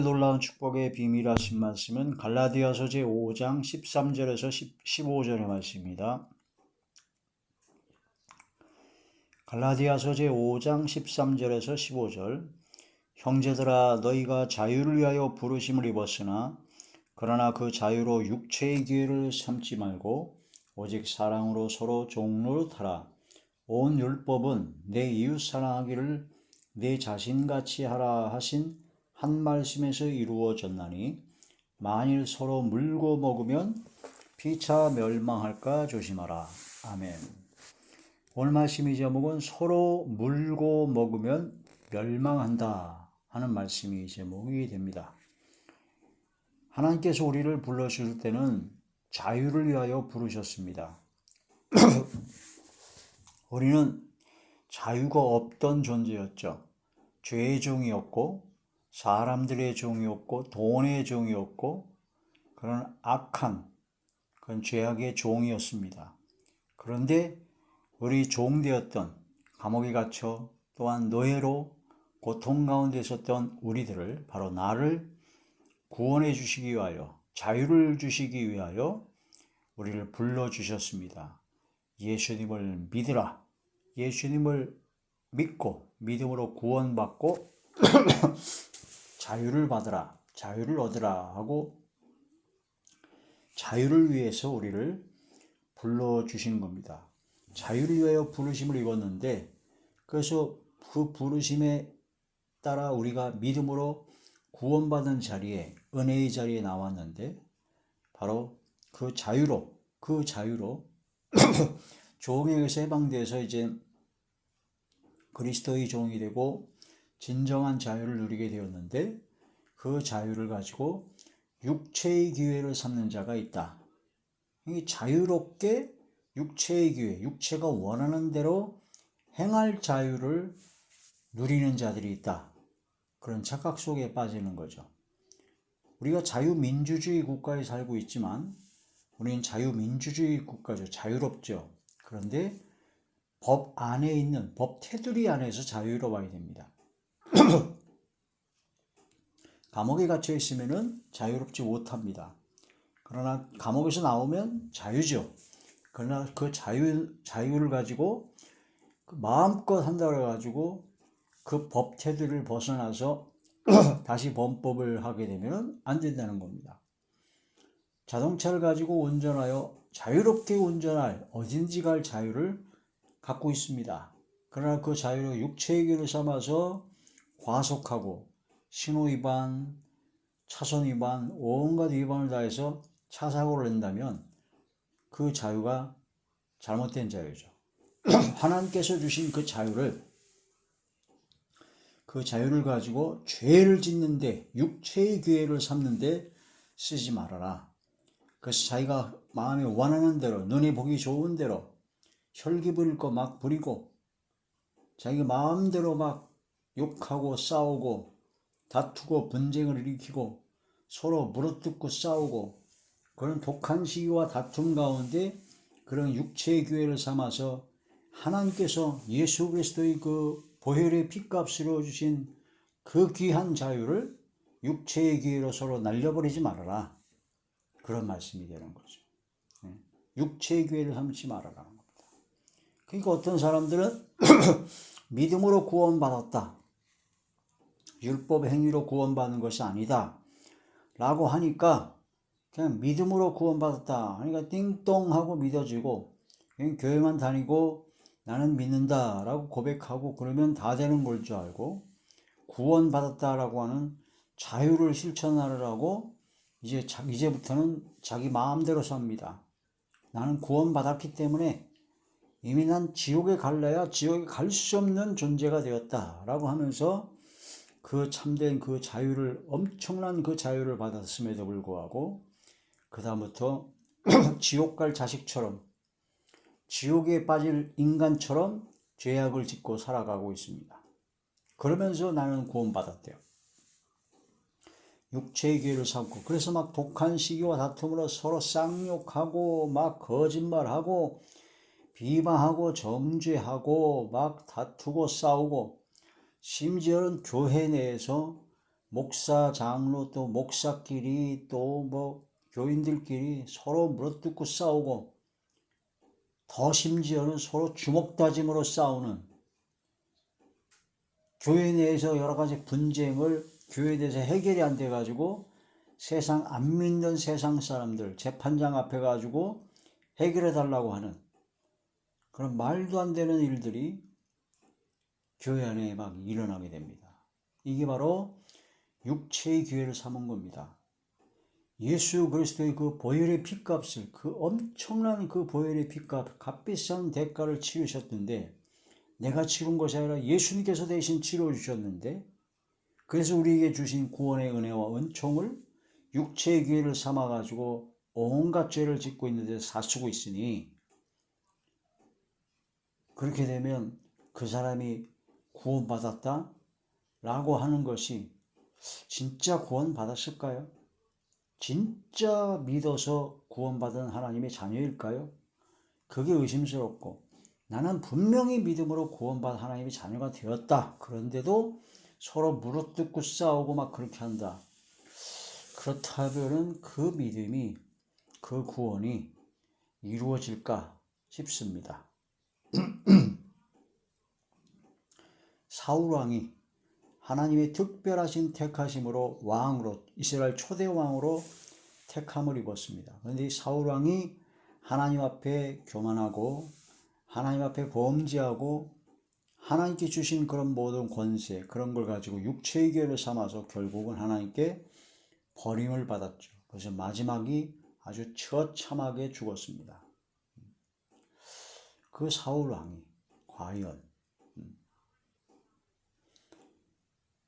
놀라운 축복의 비밀하신 말씀은 갈라디아서 제5장 13절에서 15절의 말씀입니다. 갈라디아서 제5장 13절에서 15절. 형제들아, 너희가 자유를 위하여 부르심을 입었으나 그러나 그 자유로 육체의 기회를 삼지 말고 오직 사랑으로 서로 종노릇하라. 온 율법은 내 이웃 사랑하기를 내 자신같이 하라 하신 한 말씀에서 이루어졌나니 만일 서로 물고 먹으면 피차 멸망할까 조심하라. 아멘. 오늘 말씀의 제목은 서로 물고 먹으면 멸망한다 하는 말씀이 제목이 됩니다. 하나님께서 우리를 불러주실 때는 자유를 위하여 부르셨습니다. 우리는 자유가 없던 존재였죠. 죄의 종이었고 사람들의 종이었고 돈의 종이었고 그런 악한 그런 죄악의 종이었습니다. 그런데 우리 종되었던 감옥에 갇혀 또한 노예로 고통 가운데 있었던 우리들을 바로 나를 구원해 주시기 위하여 자유를 주시기 위하여 우리를 불러주셨습니다. 예수님을 믿으라. 예수님을 믿고 믿음으로 구원받고 자유를 받으라, 자유를 얻으라 하고 자유를 위해서 우리를 불러주신 겁니다. 자유를 위하여 부르심을 입었는데 그래서 그 부르심에 따라 우리가 믿음으로 구원받은 자리에 은혜의 자리에 나왔는데 바로 그 자유로 종에게서 해방돼서 이제 그리스도의 종이 되고 진정한 자유를 누리게 되었는데 그 자유를 가지고 육체의 기회를 삼는 자가 있다. 이 자유롭게 육체의 기회, 육체가 원하는 대로 행할 자유를 누리는 자들이 있다. 그런 착각 속에 빠지는 거죠. 우리가 자유민주주의 국가에 살고 있지만 우리는 자유민주주의 국가죠. 자유롭죠. 그런데 법 안에 있는 법 테두리 안에서 자유로워야 됩니다. 감옥에 갇혀 있으면 자유롭지 못합니다. 그러나 감옥에서 나오면 자유죠. 그러나 그 자유를 가지고 마음껏 한다고 해가지고 그 법 테두리를 벗어나서 다시 범법을 하게 되면 안 된다는 겁니다. 자동차를 가지고 운전하여 자유롭게 운전할 어딘지 갈 자유를 갖고 있습니다. 그러나 그 자유를 육체의 길을 삼아서 과속하고 신호 위반, 차선 위반, 온갖 위반을 다해서 차 사고를 낸다면 그 자유가 잘못된 자유죠. 하나님께서 주신 그 자유를 가지고 죄를 짓는데 육체의 기회를 삼는데 쓰지 말아라. 그래서 자기가 마음에 원하는 대로 눈에 보기 좋은 대로 혈기 부릴 거 막 부리고 자기가 마음대로 막 욕하고 싸우고 다투고 분쟁을 일으키고 서로 물어뜯고 싸우고 그런 독한 시기와 다툼 가운데 그런 육체의 기회를 삼아서 하나님께서 예수 그리스도의 그 보혈의 피값으로 주신 그 귀한 자유를 육체의 기회로 서로 날려버리지 말아라. 그런 말씀이 되는 거죠. 육체의 기회를 삼지 말아라는 겁니다. 그러니까 어떤 사람들은 믿음으로 구원받았다. 율법 행위로 구원받는 것이 아니다. 라고 하니까 그냥 믿음으로 구원받았다. 그러니까 띵똥하고 믿어지고 그냥 교회만 다니고 나는 믿는다 라고 고백하고 그러면 다 되는 걸 줄 알고 구원받았다라고 하는 자유를 실천하려고 이제부터는 자기 마음대로 삽니다. 나는 구원받았기 때문에 이미 난 지옥에 갈래야 지옥에 갈 수 없는 존재가 되었다라고 하면서 그 참된 그 자유를 엄청난 그 자유를 받았음에도 불구하고 그 다음부터 지옥 갈 자식처럼 지옥에 빠질 인간처럼 죄악을 짓고 살아가고 있습니다. 그러면서 나는 구원받았대요. 육체의 기회를 삼고 그래서 막 독한 시기와 다툼으로 서로 쌍욕하고 막 거짓말하고 비방하고 정죄하고 막 다투고 싸우고 심지어는 교회 내에서 목사, 장로, 또 목사끼리, 또 뭐 교인들끼리 서로 물어뜯고 싸우고, 더 심지어는 서로 주먹다짐으로 싸우는, 교회 내에서 여러 가지 분쟁을 교회에 대해서 해결이 안 돼가지고 세상 안 믿는 세상 사람들 재판장 앞에 가지고 해결해 달라고 하는 그런 말도 안 되는 일들이 교회 안에 막 일어나게 됩니다. 이게 바로 육체의 기회를 삼은 겁니다. 예수 그리스도의 그 보혈의 핏값을, 그 엄청난 그 보혈의 핏값, 값비싼 대가를 치르셨는데, 내가 치른 것이 아니라 예수님께서 대신 치러 주셨는데, 그래서 우리에게 주신 구원의 은혜와 은총을 육체의 기회를 삼아가지고 온갖 죄를 짓고 있는 데 사쓰고 있으니, 그렇게 되면 그 사람이 구원받았다? 라고 하는 것이 진짜 구원받았을까요? 진짜 믿어서 구원받은 하나님의 자녀일까요? 그게 의심스럽고, 나는 분명히 믿음으로 구원받은 하나님의 자녀가 되었다. 그런데도 서로 물어뜯고 싸우고 막 그렇게 한다. 그렇다면 그 믿음이, 그 구원이 이루어질까 싶습니다. 사울왕이 하나님의 특별하신 택하심으로 왕으로, 이스라엘 초대 왕으로 택함을 입었습니다. 그런데 이 사울왕이 하나님 앞에 교만하고 하나님 앞에 범죄하고 하나님께 주신 그런 모든 권세, 그런 걸 가지고 육체의 기회를 삼아서 결국은 하나님께 버림을 받았죠. 그래서 마지막이 아주 처참하게 죽었습니다. 그 사울왕이 과연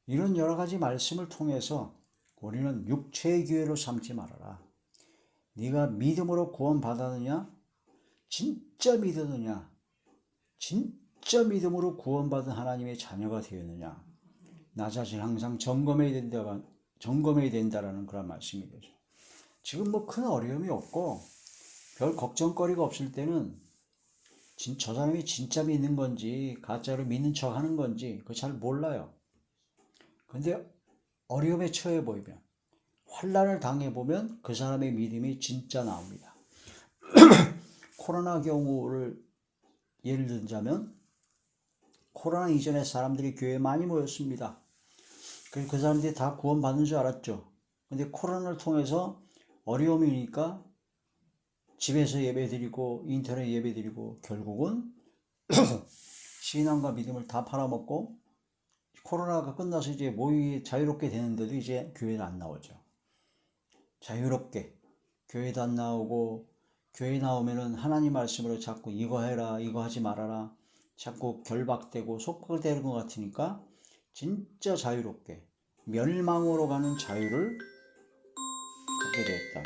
이런 여러 가지 말씀을 통해서 우리는 육체의 기회로 삼지 말아라. 네가 믿음으로 구원받았느냐? 진짜 믿었느냐? 진짜 믿음으로 구원받은 하나님의 자녀가 되었느냐? 나 자신 항상 점검해야 된다라는 그런 말씀이 되죠. 지금 뭐 큰 어려움이 없고 별 걱정거리가 없을 때는 저 사람이 진짜 믿는 건지 가짜로 믿는 척 하는 건지 그거 잘 몰라요. 근데 어려움에 처해 보이면, 환난을 당해보면 그 사람의 믿음이 진짜 나옵니다. 코로나 경우를 예를 들자면, 코로나 이전에 사람들이 교회에 많이 모였습니다. 그래서 그 사람들이 다 구원받는 줄 알았죠. 근데 코로나를 통해서 어려움이니까 집에서 예배드리고 인터넷 예배드리고 결국은 신앙과 믿음을 다 팔아먹고, 코로나가 끝나서 이제 모임이 자유롭게 되는데도 이제 교회는 안 나오죠. 자유롭게 교회도 안 나오고, 교회 나오면은 하나님 말씀으로 자꾸 이거 해라 이거 하지 말아라 자꾸 결박되고 속박되는 것 같으니까 진짜 자유롭게 멸망으로 가는 자유를 갖게 되었다.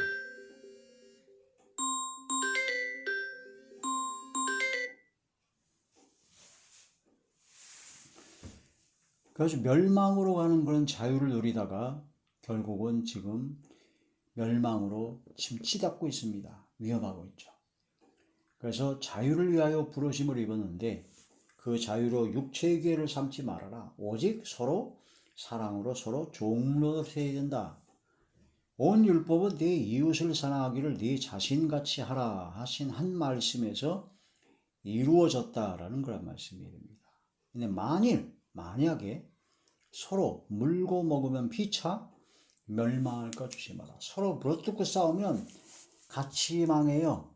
그래서 멸망으로 가는 그런 자유를 누리다가 결국은 지금 멸망으로 지금 치닫고 있습니다. 위험하고 있죠. 그래서 자유를 위하여 부르심을 입었는데 그 자유로 육체의 기회를 삼지 말아라. 오직 서로 사랑으로 서로 종로를 해야 된다. 온 율법은 네 이웃을 사랑하기를 네 자신같이 하라 하신 한 말씀에서 이루어졌다라는 그런 말씀이 됩니다. 근데 만약에 서로 물고 먹으면 피차 멸망할까 조심하라. 서로 물어뜯고 싸우면 같이 망해요.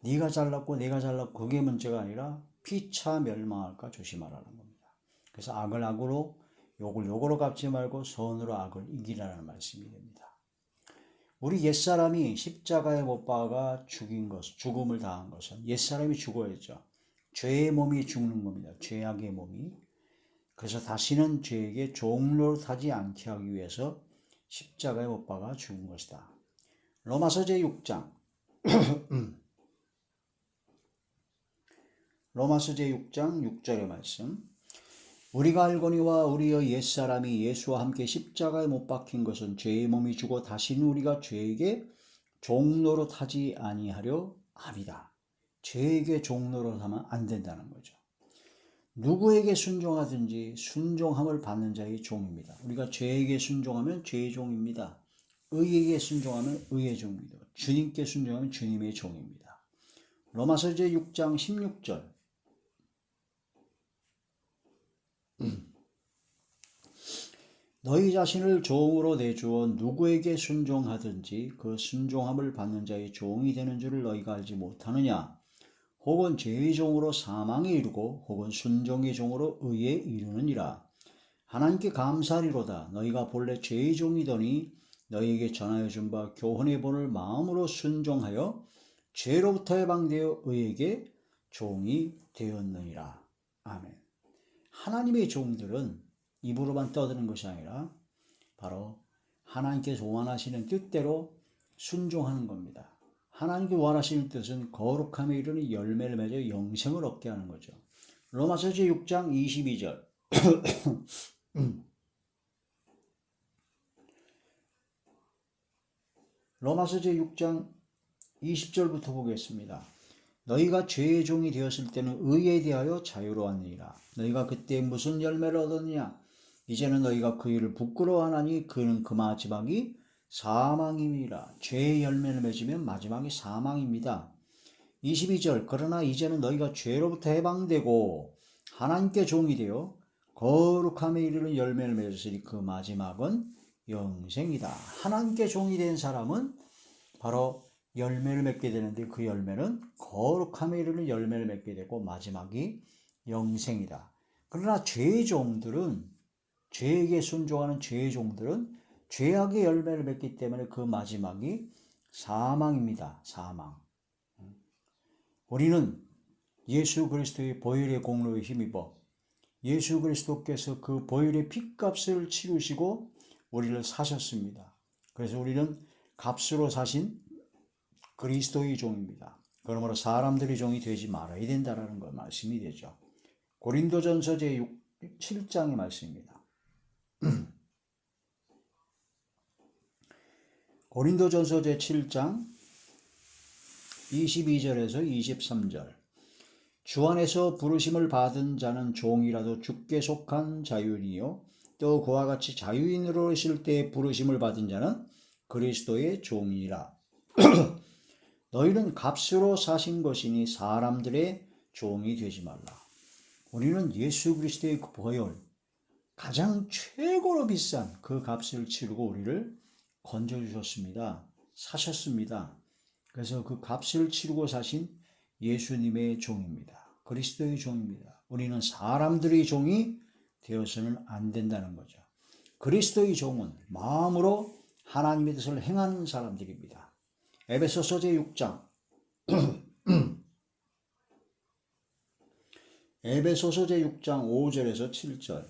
네가 잘났고 내가 잘났고 그게 문제가 아니라 피차 멸망할까 조심하라는 겁니다. 그래서 악을 악으로 욕을 욕으로 갚지 말고 선으로 악을 이기라는 말씀이 됩니다. 우리 옛사람이 십자가에 못 박아 죽음을 당한 것은 옛사람이 죽어야죠. 죄의 몸이 죽는 겁니다. 죄악의 몸이. 그래서 다시는 죄에게 종로를 타지 않게 하기 위해서 십자가에 못 박아 죽은 것이다. 로마서 제6장 로마서 제6장 6절의 말씀. 우리가 알거니와 우리의 옛사람이 예수와 함께 십자가에 못 박힌 것은 죄의 몸이 죽어 다시는 우리가 죄에게 종로로 타지 아니하려 함이다. 죄에게 종로로 타면 안 된다는 거죠. 누구에게 순종하든지 순종함을 받는 자의 종입니다. 우리가 죄에게 순종하면 죄의 종입니다. 의에게 순종하면 의의 종입니다. 주님께 순종하면 주님의 종입니다. 로마서 제6장 16절 너희 자신을 종으로 내주어 누구에게 순종하든지 그 순종함을 받는 자의 종이 되는 줄을 너희가 알지 못하느냐. 혹은 죄의 종으로 사망에 이르고 혹은 순종의 종으로 의에 이르느니라. 하나님께 감사하리로다. 너희가 본래 죄의 종이더니 너희에게 전하여 준 바 교훈의 본을 마음으로 순종하여 죄로부터 해방되어 의에게 종이 되었느니라. 아멘. 하나님의 종들은 입으로만 떠드는 것이 아니라 바로 하나님께서 원하시는 뜻대로 순종하는 겁니다. 하나님께 원하시는 뜻은 거룩함에 이르는 열매를 맺어 영생을 얻게 하는 거죠. 로마서 제6장 22절 로마서 제6장 20절부터 보겠습니다. 너희가 죄의 종이 되었을 때는 의에 대하여 자유로웠느니라. 너희가 그때 무슨 열매를 얻었느냐? 이제는 너희가 그 일을 부끄러워하나니 그는 그 마지막이 사망임이라. 죄의 열매를 맺으면 마지막이 사망입니다. 22절 그러나 이제는 너희가 죄로부터 해방되고 하나님께 종이 되어 거룩함에 이르는 열매를 맺었으니 그 마지막은 영생이다. 하나님께 종이 된 사람은 바로 열매를 맺게 되는데 그 열매는 거룩함에 이르는 열매를 맺게 되고 마지막이 영생이다. 그러나 죄의 종들은 죄에게 순종하는 죄의 종들은 죄악의 열매를 맺기 때문에 그 마지막이 사망입니다. 사망. 우리는 예수 그리스도의 보혈의 공로에 힘입어 예수 그리스도께서 그 보혈의 핏값을 치르시고 우리를 사셨습니다. 그래서 우리는 값으로 사신 그리스도의 종입니다. 그러므로 사람들의 종이 되지 말아야 된다는 거 말씀이 되죠. 고린도전서 제7장의 말씀입니다. 고린도전서 제7장 22절에서 23절 주 안에서 부르심을 받은 자는 종이라도 주께 속한 자유인이요 또 그와 같이 자유인으로 있을 때 부르심을 받은 자는 그리스도의 종이라. 너희는 값으로 사신 것이니 사람들의 종이 되지 말라. 우리는 예수 그리스도의 그 보혈 가장 최고로 비싼 그 값을 치르고 우리를 건져주셨습니다. 사셨습니다. 그래서 그 값을 치르고 사신 예수님의 종입니다. 그리스도의 종입니다. 우리는 사람들의 종이 되어서는 안 된다는 거죠. 그리스도의 종은 마음으로 하나님의 뜻을 행하는 사람들입니다. 에베소서 제6장 에베소서 제6장 5절에서 7절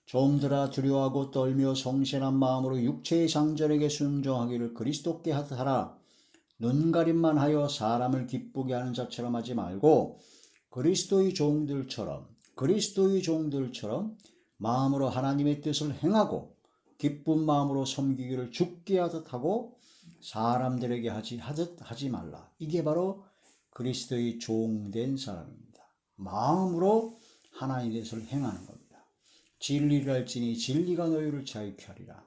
좀들아 두려워하고 떨며 성실한 마음으로 육체의 장전에게 순종하기를 그리스도께 하라. 눈가림만 하여 사람을 기쁘게 하는 자처럼 하지 말고 그리스도의 종들처럼 마음으로 하나님의 뜻을 행하고 기쁜 마음으로 섬기기를 주께 하듯 하고 사람들에게 하듯 하지 말라. 이게 바로 그리스도의 종된 사람입니다. 마음으로 하나님의 뜻을 행하는 겁니다. 진리를 알지니 진리가 너희를 자유케 하리라.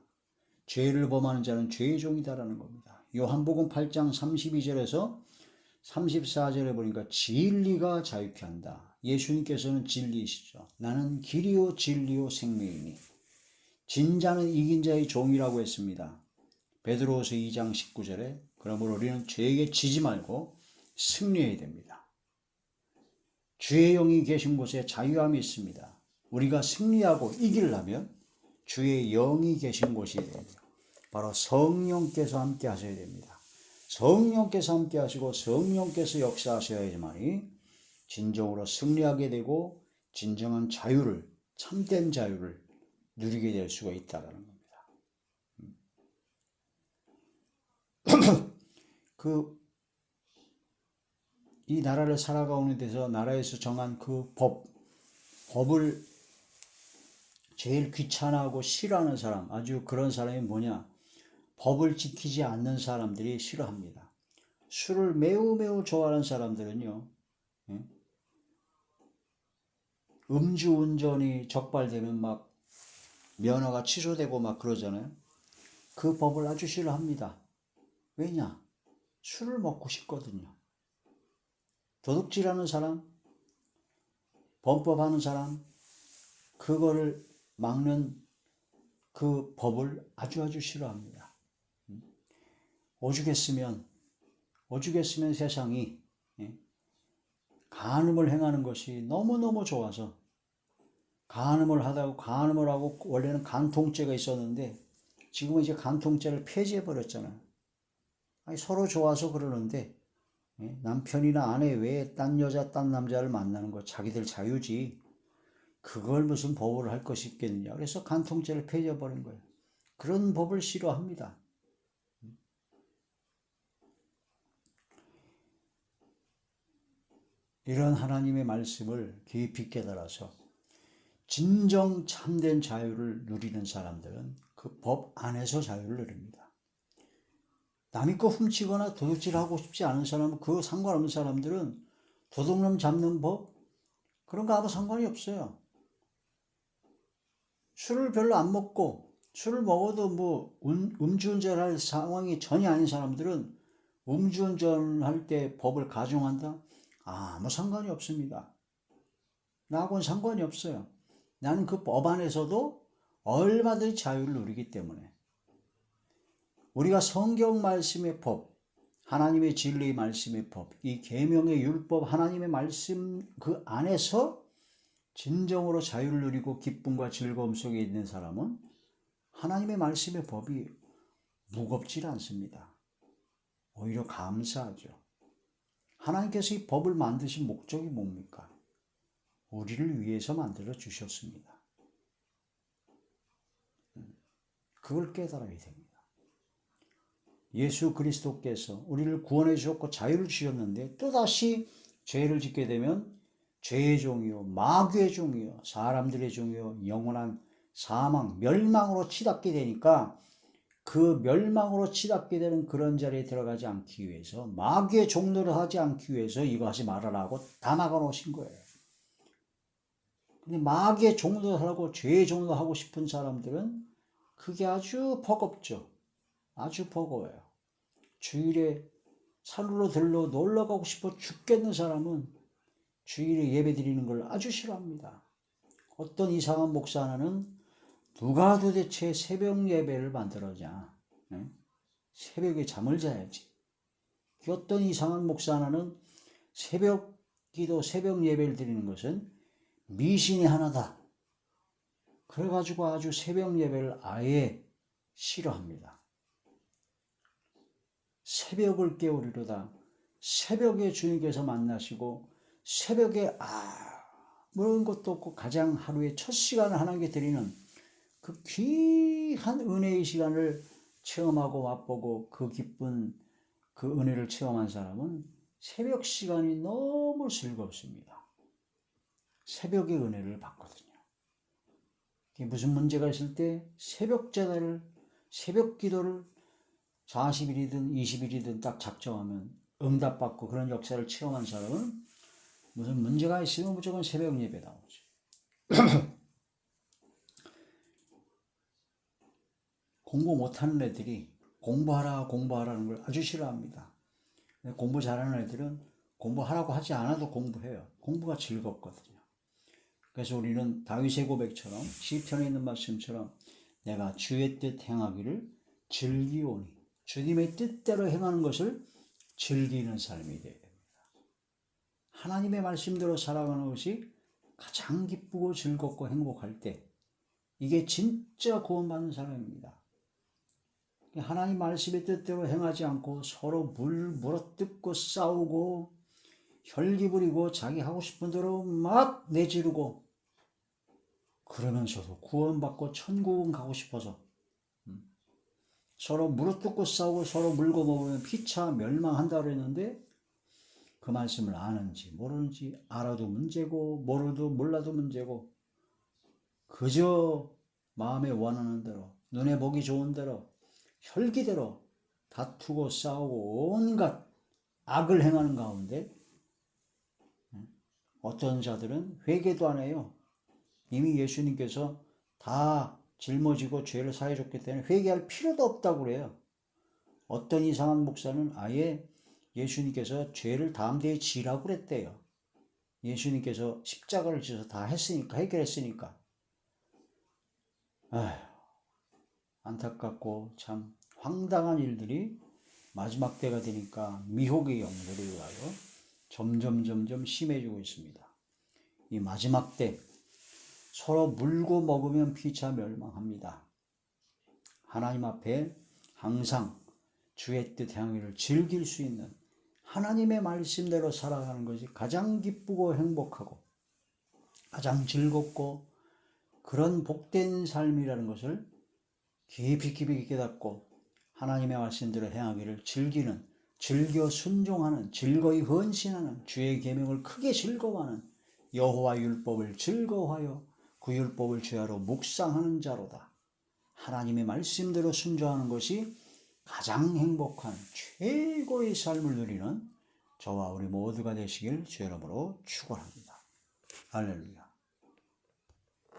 죄를 범하는 자는 죄의 종이다라는 겁니다. 요한복음 8장 32절에서 34절에 보니까 진리가 자유케 한다. 예수님께서는 진리이시죠. 나는 길이요 진리요 생명이니 진자는 이긴 자의 종이라고 했습니다. 베드로후서 2장 19절에 그러므로 우리는 죄에게 지지 말고 승리해야 됩니다. 주의 영이 계신 곳에 자유함이 있습니다. 우리가 승리하고 이기려면 주의 영이 계신 곳이 돼요. 바로 성령께서 함께 하셔야 됩니다. 성령께서 함께 하시고 성령께서 역사하셔야지만이 진정으로 승리하게 되고 진정한 자유를, 참된 자유를 누리게 될 수가 있다는 겁니다. 이 나라를 살아가는 데서 나라에서 정한 그 법을 제일 귀찮아하고 싫어하는 사람, 아주 그런 사람이 뭐냐? 법을 지키지 않는 사람들이 싫어합니다. 술을 매우 좋아하는 사람들은요, 음주운전이 적발되면 막 면허가 취소되고 막 그러잖아요. 그 법을 아주 싫어합니다. 왜냐? 술을 먹고 싶거든요. 도둑질하는 사람, 범법하는 사람, 그거를 막는 그 법을 아주 싫어합니다. 오죽했으면 세상이 간음을 행하는 것이 너무너무 좋아서 간음을 하고 원래는 간통죄가 있었는데 지금은 이제 간통죄를 폐지해 버렸잖아요. 아니, 서로 좋아서 그러는데 남편이나 아내 외에 딴 여자 딴 남자를 만나는 거 자기들 자유지 그걸 무슨 법으로 할 것이 있겠느냐. 그래서 간통죄를 폐지해 버린 거예요. 그런 법을 싫어합니다. 이런 하나님의 말씀을 깊이 깨달아서 진정 참된 자유를 누리는 사람들은 그 법 안에서 자유를 누립니다. 남의 거 훔치거나 도둑질하고 싶지 않은 사람은 그 상관없는 사람들은 도둑놈 잡는 법 그런 거 아무 상관이 없어요. 술을 별로 안 먹고 술을 먹어도 뭐 음주운전할 상황이 전혀 아닌 사람들은 음주운전할 때 법을 가중한다? 아무 상관이 없습니다. 나하고는 상관이 없어요. 나는 그 법 안에서도 얼마든지 자유를 누리기 때문에 우리가 성경 말씀의 법, 하나님의 진리의 말씀의 법, 이 계명의 율법, 하나님의 말씀 그 안에서 진정으로 자유를 누리고 기쁨과 즐거움 속에 있는 사람은 하나님의 말씀의 법이 무겁지 않습니다. 오히려 감사하죠. 하나님께서 이 법을 만드신 목적이 뭡니까? 우리를 위해서 만들어 주셨습니다. 그걸 깨달아야 됩니다. 예수 그리스도께서 우리를 구원해 주셨고 자유를 주셨는데 또다시 죄를 짓게 되면 죄의 종이요 마귀의 종이요 사람들의 종이요 영원한 사망 멸망으로 치닫게 되니까 그 멸망으로 치닫게 되는 그런 자리에 들어가지 않기 위해서 마귀의 종노를 하지 않기 위해서 이거 하지 말아라고 다 막아 놓으신 거예요. 근데 마귀의 종노를 하고 죄의 종노를 하고 싶은 사람들은 그게 아주 버겁죠. 아주 버거워요. 주일에 산으로 들러 놀러 가고 싶어 죽겠는 사람은 주일에 예배 드리는 걸 아주 싫어합니다. 어떤 이상한 목사 하나는 누가 도대체 새벽 예배를 만들었냐. 새벽에 잠을 자야지. 어떤 이상한 목사 하나는 새벽 기도, 새벽 예배를 드리는 것은 미신이 하나다. 그래가지고 아주 새벽 예배를 아예 싫어합니다. 새벽을 깨우리로다. 새벽에 주님께서 만나시고 새벽에 아무런 것도 없고 가장 하루의 첫 시간을 하나님께 드리는 그 귀한 은혜의 시간을 체험하고 맛보고 그 기쁜 그 은혜를 체험한 사람은 새벽 시간이 너무 즐겁습니다. 새벽의 은혜를 받거든요. 무슨 문제가 있을 때 새벽 제단을 새벽 기도를 40일이든 20일이든 딱 작정하면 응답받고 그런 역사를 체험한 사람은 무슨 문제가 있으면 무조건 새벽 예배 나오죠. 공부 못하는 애들이 공부하라는 걸 아주 싫어합니다. 공부 잘하는 애들은 공부하라고 하지 않아도 공부해요. 공부가 즐겁거든요. 그래서 우리는 다윗의 고백처럼 시편에 있는 말씀처럼 내가 주의 뜻 행하기를 즐기오니 주님의 뜻대로 행하는 것을 즐기는 삶이 되어야 됩니다. 하나님의 말씀대로 살아가는 것이 가장 기쁘고 즐겁고 행복할 때 이게 진짜 구원받는 사람입니다. 하나님 말씀의 뜻대로 행하지 않고 서로 물어뜯고 싸우고 혈기 부리고 자기 하고 싶은 대로 막 내지르고 그러면서도 구원받고 천국은 가고 싶어서 서로 물어뜯고 싸우고 서로 물고 먹으면 피차 멸망한다 그랬는데 그 말씀을 아는지 모르는지 알아도 문제고 모르도 몰라도 문제고 그저 마음에 원하는 대로 눈에 보기 좋은 대로 혈기대로 다투고 싸우고 온갖 악을 행하는 가운데 어떤 자들은 회개도 안 해요. 이미 예수님께서 다 짊어지고 죄를 사해줬기 때문에 회개할 필요도 없다고 그래요. 어떤 이상한 목사는 아예 예수님께서 죄를 다음 대에 지라고 그랬대요. 예수님께서 십자가를 지어서 다 했으니까, 해결했으니까. 아휴, 안타깝고 참 황당한 일들이 마지막 때가 되니까 미혹의 영들에 의하여 점점 심해지고 있습니다. 이 마지막 때 서로 물고 먹으면 피차 멸망합니다. 하나님 앞에 항상 주의 뜻 향기를 즐길 수 있는 하나님의 말씀대로 살아가는 것이 가장 기쁘고 행복하고 가장 즐겁고 그런 복된 삶이라는 것을 깊이 깨닫고 하나님의 말씀대로 행하기를 즐기는, 즐겨 순종하는, 즐거이 헌신하는, 주의 계명을 크게 즐거워하는, 여호와 율법을 즐거워하여 그 율법을 죄하러 묵상하는 자로다. 하나님의 말씀대로 순종하는 것이 가장 행복한 최고의 삶을 누리는 저와 우리 모두가 되시길 주의 이름으로 축원합니다. 할렐루야.